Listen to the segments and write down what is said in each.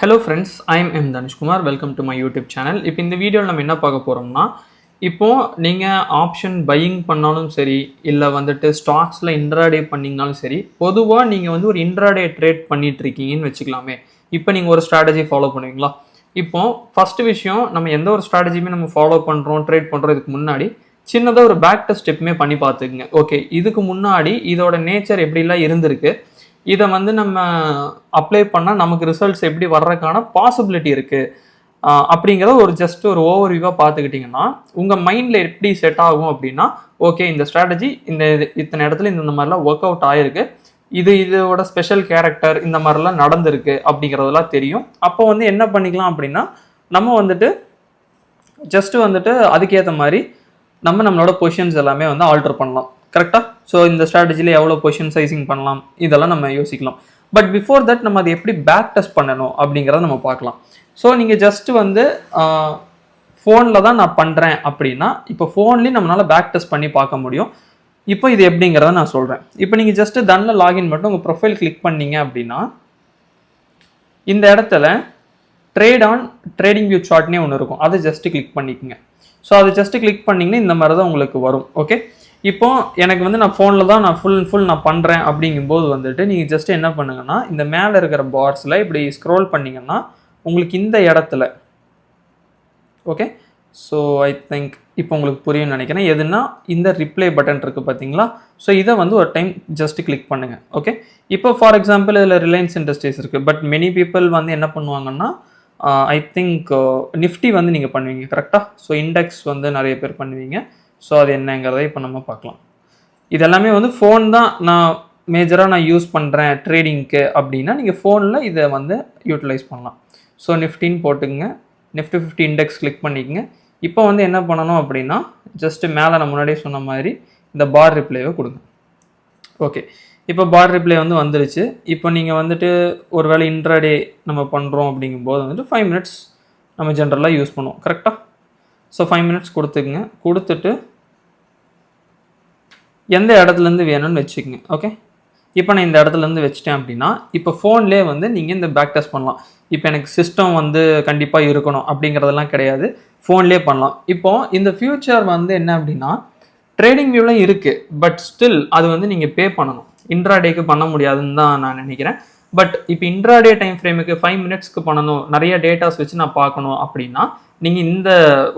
Hello friends, I am M. Danishkumar. Welcome to my YouTube channel. இப்போ இந்த வீடியோவில் நம்ம என்ன பார்க்க போகிறோம்னா, இப்போது நீங்கள் ஆப்ஷன் பையிங் பண்ணாலும் சரி, இல்லை வந்துட்டு ஸ்டாக்ஸில் இன்ட்ராடே பண்ணிங்கனாலும் சரி, பொதுவாக நீங்கள் வந்து ஒரு இன்ட்ராடே ட்ரேட் பண்ணிகிட்ருக்கீங்கன்னு வச்சுக்கலாமே. இப்போ நீங்கள் ஒரு ஸ்ட்ராட்டஜி ஃபாலோ பண்ணுவீங்களா? இப்போது ஃபஸ்ட்டு விஷயம், நம்ம எந்த ஒரு ஸ்ட்ராட்டஜியுமே நம்ம ஃபாலோ பண்ணுறோம், ட்ரேட் பண்ணுறோம் இதுக்கு முன்னாடி சின்னதாக ஒரு பேக் டெஸ்ட் ஸ்டெப்புமே பண்ணி பார்த்துக்குங்க. ஓகே, இதுக்கு முன்னாடி இதோட நேச்சர் எப்படிலாம் இருந்திருக்கு, இதை வந்து நம்ம அப்ளை பண்ணால் நமக்கு ரிசல்ட்ஸ் எப்படி வர்றதுக்கான பாசிபிலிட்டி இருக்குது அப்படிங்கிறத ஒரு ஜஸ்ட் ஒரு ஓவர்வியூவாக பார்த்துக்கிட்டிங்கன்னா உங்கள் மைண்டில் எப்படி செட் ஆகும் அப்படின்னா, ஓகே இந்த ஸ்ட்ராட்டஜி இத்தனை இடத்துல இந்த மாதிரிலாம் ஒர்க் அவுட் ஆகிருக்கு, இதோட ஸ்பெஷல் கேரக்டர் இந்த மாதிரிலாம் நடந்திருக்கு அப்படிங்கிறதெல்லாம் தெரியும். அப்போ வந்து என்ன பண்ணிக்கலாம் அப்படின்னா, நம்ம வந்துட்டு ஜஸ்ட்டு வந்துட்டு அதுக்கேற்ற மாதிரி நம்மளோட பொசிஷன்ஸ் எல்லாமே வந்து ஆல்டர் பண்ணலாம். கரெக்டாக? ஸோ இந்த ஸ்ட்ராட்டஜியில் எவ்வளோ பொசிஷன் சைசிங் பண்ணலாம் இதெல்லாம் நம்ம யோசிக்கலாம். பட் பிஃபோர் தட் நம்ம அதை எப்படி பேக் டெஸ்ட் பண்ணணும் அப்படிங்கிறத நம்ம பார்க்கலாம். ஸோ நீங்கள் ஜஸ்ட்டு வந்து ஃபோனில் தான் நான் பண்ணுறேன் அப்படின்னா, இப்போ ஃபோன்லேயும் நம்மளால் பேக் டெஸ்ட் பண்ணி பார்க்க முடியும். இப்போ இது எப்படிங்கிறத நான் சொல்கிறேன். இப்போ நீங்கள் ஜஸ்ட்டு தன்னில் லாகின் மட்டும் உங்கள் ப்ரொஃபைல் கிளிக் பண்ணீங்க அப்படின்னா, இந்த இடத்துல ட்ரேடிங் வியூ சார்ட்னே ஒன்று இருக்கும். அதை ஜஸ்ட்டு கிளிக் பண்ணிக்கோங்க. ஸோ அதை ஜஸ்ட்டு கிளிக் பண்ணிங்கன்னா இந்த மாதிரி தான் உங்களுக்கு வரும். ஓகே, இப்போ எனக்கு வந்து நான் ஃபோனில் தான் நான் ஃபுல் நான் பண்ணுறேன் அப்படிங்கும்போது வந்துட்டு நீங்கள் ஜஸ்ட் என்ன பண்ணுங்கன்னா, இந்த மேலே இருக்கிற பார்ஸில் இப்படி ஸ்க்ரோல் பண்ணிங்கன்னா உங்களுக்கு இந்த இடத்துல, ஓகே, ஸோ ஐ திங்க் இப்போ உங்களுக்கு புரியும்னு நினைக்கிறேன். எதுனா இந்த ரிப்ளை பட்டன் இருக்குது பார்த்தீங்களா? ஸோ இதை வந்து ஒரு டைம் ஜஸ்ட் கிளிக் பண்ணுங்கள். ஓகே, இப்போ ஃபார் எக்ஸாம்பிள் இதில் ரிலையன்ஸ் இண்டஸ்ட்ரீஸ் இருக்குது. பட் மெனி பீப்புள் வந்து என்ன பண்ணுவாங்கன்னா, ஐ திங்க் நிஃப்டி வந்து நீங்கள் பண்ணுவீங்க. கரெக்டாக? ஸோ இண்டெக்ஸ் வந்து நிறைய பேர் பண்ணுவீங்க. ஸோ அது என்னங்கிறத இப்போ நம்ம பார்க்கலாம். இதெல்லாமே வந்து ஃபோன் தான் நான் மேஜராக யூஸ் பண்ணுறேன் ட்ரேடிங்க்கு அப்படின்னா, நீங்கள் ஃபோனில் இதை வந்து யூட்டிலைஸ் பண்ணலாம். ஸோ நிஃப்டின்னு போட்டுக்குங்க. நிஃப்டி 50 இண்டெக்ஸ் கிளிக் பண்ணிக்கங்க. இப்போ வந்து என்ன பண்ணணும் அப்படின்னா, ஜஸ்ட்டு மேலே நான் முன்னாடியே சொன்ன மாதிரி இந்த பார் ரிப்ளைவை கொடுங்க. ஓகே, இப்போ பார் ரிப்ளை வந்து வந்துருச்சு. இப்போ நீங்கள் வந்துட்டு ஒரு வேளை இன்ட்ராடே நம்ம பண்ணுறோம் அப்படிங்கும்போது வந்துட்டு 5 மினிட்ஸ் நம்ம ஜென்ரலாக யூஸ் பண்ணுவோம். கரெக்டாக? ஸோ 5 மினிட்ஸ் கொடுத்துக்குங்க. கொடுத்துட்டு எந்த இடத்துலேருந்து வேணும்னு வச்சுக்கோங்க. ஓகே, இப்போ நான் இந்த இடத்துலேருந்து வச்சுட்டேன் அப்படின்னா, இப்போ ஃபோன்லேயே வந்து நீங்கள் இந்த பேக் டெஸ்ட் பண்ணலாம். இப்போ எனக்கு சிஸ்டம் வந்து கண்டிப்பாக இருக்கணும் அப்படிங்கிறதெல்லாம் கிடையாது, ஃபோன்லேயே பண்ணலாம். இப்போது இந்த ஃபியூச்சர் வந்து என்ன அப்படின்னா, ட்ரேடிங் வியூவில் இருக்குது. பட் ஸ்டில் அது வந்து நீங்கள் பே பண்ணணும். இன்ட்ராடேக்கு பண்ண முடியாதுன்னு தான் நான் நினைக்கிறேன். பட் இப்போ இன்ட்ராடே டைம் ஃப்ரேமுக்கு 5 மினிட்ஸ்க்கு பண்ணணும், நிறைய டேட்டாஸ் வச்சு நான் பார்க்கணும் அப்படின்னா, நீங்கள் இந்த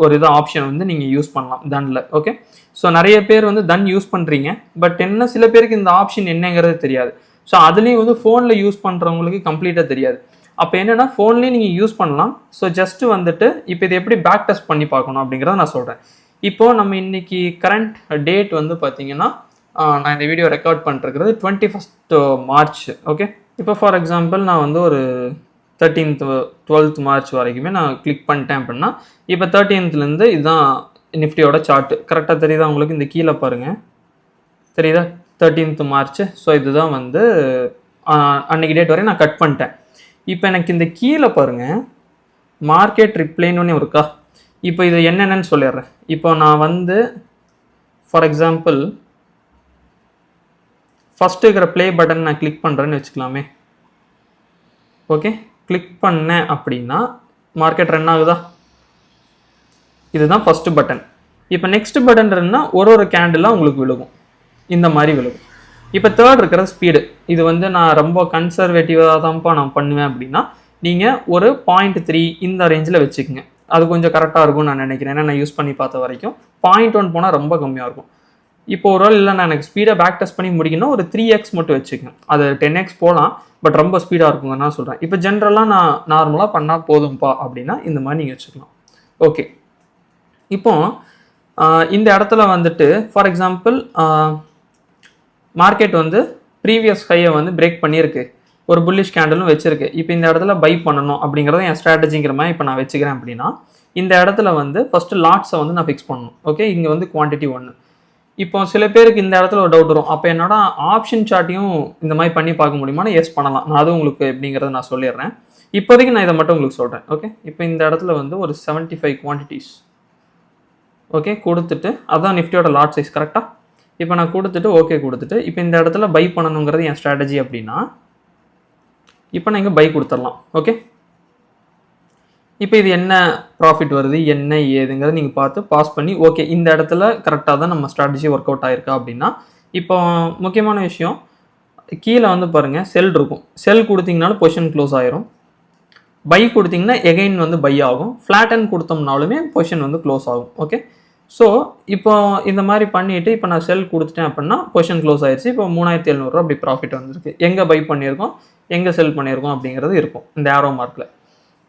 ஒரு ஆப்ஷன் வந்து நீங்கள் யூஸ் பண்ணலாம் தன்னில். ஓகே, ஸோ நிறைய பேர் வந்து தன் யூஸ் பண்ணுறீங்க. பட் என்ன சில பேருக்கு இந்த ஆப்ஷன் என்னங்கிறது தெரியாது. ஸோ அதுலேயும் வந்து ஃபோனில் யூஸ் பண்ணுறவங்களுக்கு கம்ப்ளீட்டாக தெரியாது. அப்போ என்னென்னா ஃபோன்லேயும் நீங்கள் யூஸ் பண்ணலாம். ஸோ ஜஸ்ட்டு வந்துட்டு இப்போ இது எப்படி பேக் டெஸ்ட் பண்ணி பார்க்கணும் அப்படிங்கிறத நான் சொல்கிறேன். இப்போது நம்ம இன்றைக்கி கரண்ட் டேட் வந்து பார்த்திங்கன்னா, நான் இந்த வீடியோ ரெக்கார்ட் பண்ணிருக்கிறது 21 மார்ச். ஓகே, இப்போ ஃபார் எக்ஸாம்பிள் நான் வந்து ஒரு 12th மார்ச் வரைக்குமே நான் கிளிக் பண்ணிட்டேன் அப்படின்னா, இப்போ 13th இதுதான் நிஃப்டியோட சார்ட்டு. கரெக்டாக தெரியுதா உங்களுக்கு? இந்த கீழே பாருங்கள், தெரியுதா? 13th March. ஸோ இதுதான் வந்து அன்றைக்கி டேட் வரையும் நான் கட் பண்ணிட்டேன். இப்போ எனக்கு இந்த கீழே பாருங்கள், மார்க்கெட் ரிப்ளைன்னு ஒன்று இருக்கா? இப்போ இது என்னென்னு சொல்லிடுறேன். இப்போ நான் வந்து ஃபார் எக்ஸாம்பிள் ஃபஸ்ட்டு இருக்கிற ப்ளே பட்டன் நான் கிளிக் பண்ணுறேன்னு வச்சுக்கலாமே. ஓகே, கிளிக் பண்ணேன் அப்படின்னா மார்க்கெட் ரன் ஆகுதா? இதுதான் ஃபஸ்ட்டு பட்டன். இப்போ நெக்ஸ்ட் பட்டன் ரன்னா ஒரு கேண்டிலாக உங்களுக்கு விழுகும், இந்த மாதிரி விழுகும். இப்போ தேர்ட் இருக்கிற ஸ்பீடு, இது வந்து நான் ரொம்ப கன்சர்வேட்டிவாக தான்ப்பா நான் பண்ணுவேன் அப்படின்னா, நீங்கள் ஒரு 0.3 இந்த ரேஞ்சில் வச்சுக்கோங்க. அது கொஞ்சம் கரெக்டாக இருக்கும்னு நான் நினைக்கிறேன். ஏன்னா நான் யூஸ் பண்ணி பார்த்த வரைக்கும் 0.1 போனால் ரொம்ப கம்மியாக இருக்கும். இப்போ ஒரு வேளை இல்லை நான் எனக்கு ஸ்பீடாக பேக் டெஸ்ட் பண்ணி முடிக்கணும், ஒரு 3x மட்டும் வச்சுக்கோங்க. அது 10x போகலாம், பட் ரொம்ப ஸ்பீடாக இருக்குங்க நான் சொல்கிறேன். இப்போ ஜென்ரலாக நான் நார்மலாக பண்ணால் போதும்ப்பா அப்படின்னா இந்த மாதிரி நீங்கள் வச்சுக்கலாம். ஓகே, இப்போ இந்த இடத்துல வந்துட்டு ஃபார் எக்ஸாம்பிள் மார்க்கெட் வந்து ப்ரீவியஸ் ஹையை வந்து பிரேக் பண்ணியிருக்கு, ஒரு புல்லிஷ் கேண்டலும் வச்சுருக்கு. இப்போ இந்த இடத்துல பை பண்ணணும் அப்படிங்கிறத என் ஸ்ட்ராட்டஜிங்கிற மாதிரி இப்போ நான் வச்சுக்கிறேன் அப்படின்னா, இந்த இடத்துல வந்து ஃபஸ்ட்டு லாட்ஸை வந்து நான் ஃபிக்ஸ் பண்ணணும். ஓகே, இங்கே வந்து குவான்டிட்டி 1. இப்போ சில பேருக்கு இந்த இடத்துல ஒரு டவுட் வரும், அப்போ என்னோட ஆப்ஷன் சார்ட்டையும் இந்த மாதிரி பண்ணி பார்க்க முடியுமானா? எஸ் பண்ணலாம். நான் அதுவும் உங்களுக்கு எப்படிங்கிறத நான் சொல்லிடுறேன். இப்போதைக்கு நான் இதை மட்டும் உங்களுக்கு சொல்கிறேன். ஓகே, இப்போ இந்த இடத்துல வந்து ஒரு 75 குவான்டிட்டிஸ் ஓகே கொடுத்துட்டு, அதுதான் நிஃப்டியோட லாட் சைஸ். கரெக்டாக? இப்போ நான் கொடுத்துட்டு ஓகே கொடுத்துட்டு, இப்போ இந்த இடத்துல பை பண்ணணுங்கிறது என் ஸ்ட்ராட்டஜி அப்படின்னா, இப்போ நான் இங்கே பை கொடுத்துடலாம். ஓகே, இப்போ இது என்ன ப்ராஃபிட் வருது என்ன ஏதுங்கிறத நீங்கள் பார்த்து பாஸ் பண்ணி ஓகே இந்த இடத்துல கரெக்டாக தான் நம்ம ஸ்ட்ராட்டஜி ஒர்க் அவுட் ஆயிருக்கா அப்படின்னா இப்போ முக்கியமான விஷயம் கீழே வந்து பாருங்கள் செல் இருக்கும். செல் கொடுத்தீங்கனாலும் பொசிஷன் க்ளோஸ் ஆயிரும். பை கொடுத்தீங்கன்னா எகைன் வந்து பை ஆகும். ஃப்ளாட்டன் கொடுத்தோம்னாலுமே பொசிஷன் வந்து க்ளோஸ் ஆகும். ஓகே, ஸோ இப்போ இந்த மாதிரி பண்ணிவிட்டு இப்போ நான் செல் கொடுத்துட்டேன் அப்படின்னா பொசிஷன் க்ளோஸ் ஆயிடுச்சு. இப்போ 3700 அப்படி ப்ராஃபிட் வந்துருக்கு. எங்கே பை பண்ணியிருக்கோம் எங்கே செல் பண்ணியிருக்கோம் அப்படிங்கிறது இருக்கும் இந்த ஆரோ மார்க்கில்.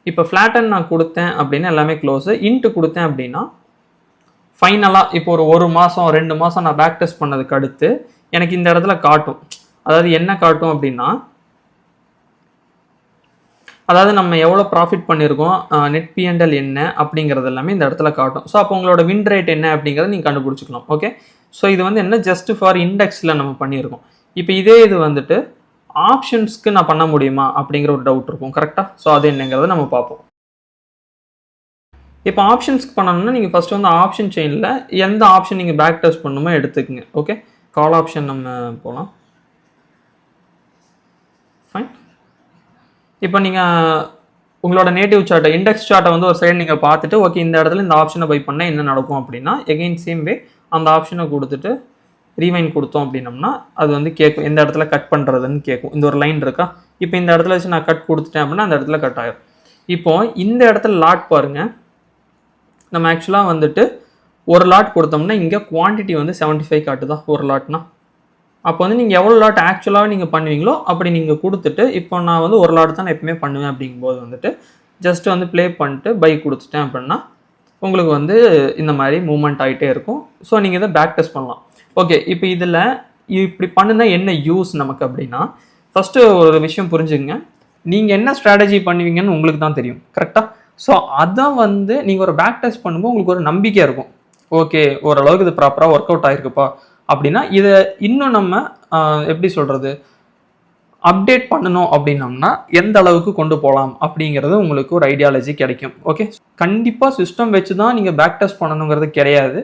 இப்போ ஃப்ளாட்டன் நான் கொடுத்தேன் அப்படின்னா எல்லாமே க்ளோஸு. இன்ட்டு கொடுத்தேன் அப்படின்னா ஃபைனலாக இப்போ ஒரு மாதம் 2 மாதம் நான் பேக் டெஸ்ட் பண்ணதுக்கு அடுத்து எனக்கு இந்த இடத்துல காட்டும். அதாவது என்ன காட்டும் அப்படின்னா அதாவது நம்ம எவ்வளோ ப்ராஃபிட் பண்ணியிருக்கோம், நெட் பிஎன்எல் என்ன அப்படிங்கிறது எல்லாமே இந்த இடத்துல காட்டும். ஸோ அப்போ உங்களோட வின் ரேட் என்ன அப்படிங்கிறத நீங்கள் கண்டுபிடிச்சிக்கலாம். ஓகே, ஸோ இது வந்து என்ன ஜஸ்ட் ஃபார் இண்டெக்ஸில் நம்ம பண்ணியிருக்கோம். இப்போ இதே இது வந்துட்டு ஆப்ஷன்ஸ்க்கு நான் பண்ண முடியுமா அப்படிங்கிற ஒரு டவுட் இருக்கும். கரெக்டாக? ஸோ அது என்னங்கிறத நம்ம பார்ப்போம். இப்போ ஆப்ஷன்ஸ்க்கு பண்ணணும்னா நீங்கள் ஃபஸ்ட்டு வந்து ஆப்ஷன் செயினில் எந்த ஆப்ஷன் நீங்கள் பேக் டெஸ்ட் பண்ணணுமோ எடுத்துக்கங்க. ஓகே, கால் ஆப்ஷன் நம்ம போகலாம். ஃபைன். இப்போ நீங்கள் உங்களோட நேட்டிவ் சார்ட்டை இண்டெக்ஸ் சார்ட்டை வந்து ஒரு சைடு நீங்கள் பார்த்துட்டு ஓகே இந்த இடத்துல இந்த ஆப்ஷனை பை பண்ணால் என்ன நடக்கும் அப்படின்னா எகெயின் சேம் வே அந்த ஆப்ஷனை கொடுத்துட்டு ரீவைண்ட் கொடுத்தோம் அப்படின்னம்னா அது வந்து கேட்கும் எந்த இடத்துல கட் பண்ணுறதுன்னு கேட்கும். இந்த ஒரு லைன் இருக்கா, இப்போ இந்த இடத்துல வச்சு நான் கட் கொடுத்துட்டேன் அப்படின்னா அந்த இடத்துல கட் ஆகிடும். இப்போ இந்த இடத்துல லாட் பாருங்கள், நம்ம ஆக்சுவலாக வந்துட்டு ஒரு லாட் கொடுத்தோம்னா இங்கே குவான்டிட்டி வந்து 75 காட்டுதா ஒரு லாட்னா. அப்போ வந்து நீங்கள் எவ்வளோ லாட் ஆக்சுவலாக நீங்கள் பண்ணுவீங்களோ அப்படி நீங்கள் கொடுத்துட்டு இப்போ நான் வந்து ஒரு லாட் தான் நான் எப்பவுமே பண்ணுவேன் அப்படிங்கும்போது வந்துட்டு ஜஸ்ட் வந்து ப்ளே பண்ணிட்டு பை கொடுத்துட்டேன் அப்படின்னா உங்களுக்கு வந்து இந்த மாதிரி மூவ்மெண்ட் ஆகிட்டே இருக்கும். ஸோ நீங்கள் இதை பேக் டெஸ்ட் பண்ணலாம். ஓகே, இப்போ இதில் இப்படி பண்ணுனா என்ன யூஸ் நமக்கு அப்படின்னா ஃபஸ்ட்டு ஒரு விஷயம் புரிஞ்சுங்க, நீங்கள் என்ன ஸ்ட்ராட்டஜி பண்ணுவீங்கன்னு உங்களுக்கு தான் தெரியும். கரெக்டாக? ஸோ அதை வந்து நீங்கள் ஒரு பேக் டெஸ்ட் பண்ணும்போது உங்களுக்கு ஒரு நம்பிக்கை இருக்கும். ஓகே, ஓரளவுக்கு இது ப்ராப்பராக ஒர்க் அவுட் ஆகிருக்குப்பா அப்படின்னா இதை இன்னும் நம்ம எப்படி சொல்கிறது அப்டேட் பண்ணணும் அப்படின்னம்னா எந்த அளவுக்கு கொண்டு போகலாம் அப்படிங்கிறது உங்களுக்கு ஒரு ஐடியாலஜி கிடைக்கும். ஓகே, கண்டிப்பாக சிஸ்டம் வச்சு தான் நீங்கள் பேக் டெஸ்ட் பண்ணணுங்கிறது கிடையாது.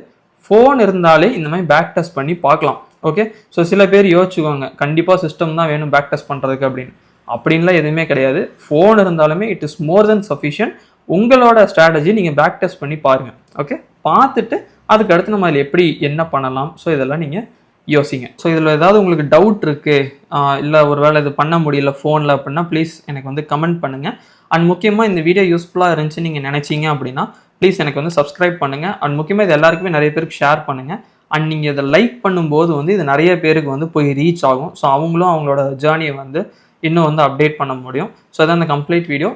ஃபோன் இருந்தாலே இந்த மாதிரி பேக் டெஸ்ட் பண்ணி பார்க்கலாம். ஓகே, ஸோ சில பேர் யோசிச்சுக்கோங்க கண்டிப்பாக சிஸ்டம் தான் வேணும் பேக் டெஸ்ட் பண்ணுறதுக்கு அப்படின்னு. அப்படின்லாம் எதுவுமே கிடையாது. ஃபோன் இருந்தாலுமே it is more then sufficient. உங்களோட ஸ்ட்ராட்டஜி நீங்கள் பேக் டெஸ்ட் பண்ணி பாருங்கள். ஓகே, பார்த்துட்டு அதுக்கு அடுத்து நம்ம அதில் எப்படி என்ன பண்ணலாம், ஸோ இதெல்லாம் நீங்கள் யோசிங்க. ஸோ இதில் ஏதாவது உங்களுக்கு டவுட் இருக்குது இல்லை ஒரு வேளை இது பண்ண முடியல ஃபோனில் அப்படின்னா ப்ளீஸ் எனக்கு வந்து கமெண்ட் பண்ணுங்கள். அண்ட் முக்கியமாக இந்த வீடியோ யூஸ்ஃபுல்லாக இருந்துச்சு நீங்கள் நினச்சிங்க அப்படின்னா ப்ளீஸ் எனக்கு வந்து சப்ஸ்கிரைப் பண்ணுங்கள். அண்ட் முக்கியமாக இது எல்லாருக்குமே நிறைய பேருக்கு ஷேர் பண்ணுங்கள். அண்ட் நீங்கள் இதை லைக் பண்ணும்போது வந்து இது நிறைய பேருக்கு வந்து போய் ரீச் ஆகும். ஸோ அவங்களும் அவங்களோட ஜேர்னியை வந்து இன்னும் வந்து அப்டேட் பண்ண முடியும். ஸோ அதான் அந்த கம்ப்ளீட் வீடியோ.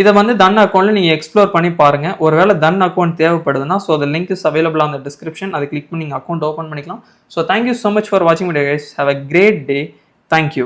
இதை வந்து தன் அக்கௌண்ட்டில் நீங்கள் எக்ஸ்ப்ளோர் பண்ணி பாருங்கள். ஒருவேளை தன் அக்கௌண்ட் தேவைப்படுதுன்னா ஸோ அந்த link is available on the description. அதை கிளிக் பண்ணி நீங்கள் அக்கௌண்ட் ஓப்பன் பண்ணிக்கலாம். So thank you so much for வாட்சிங் video guys. Have a great day. Thank you.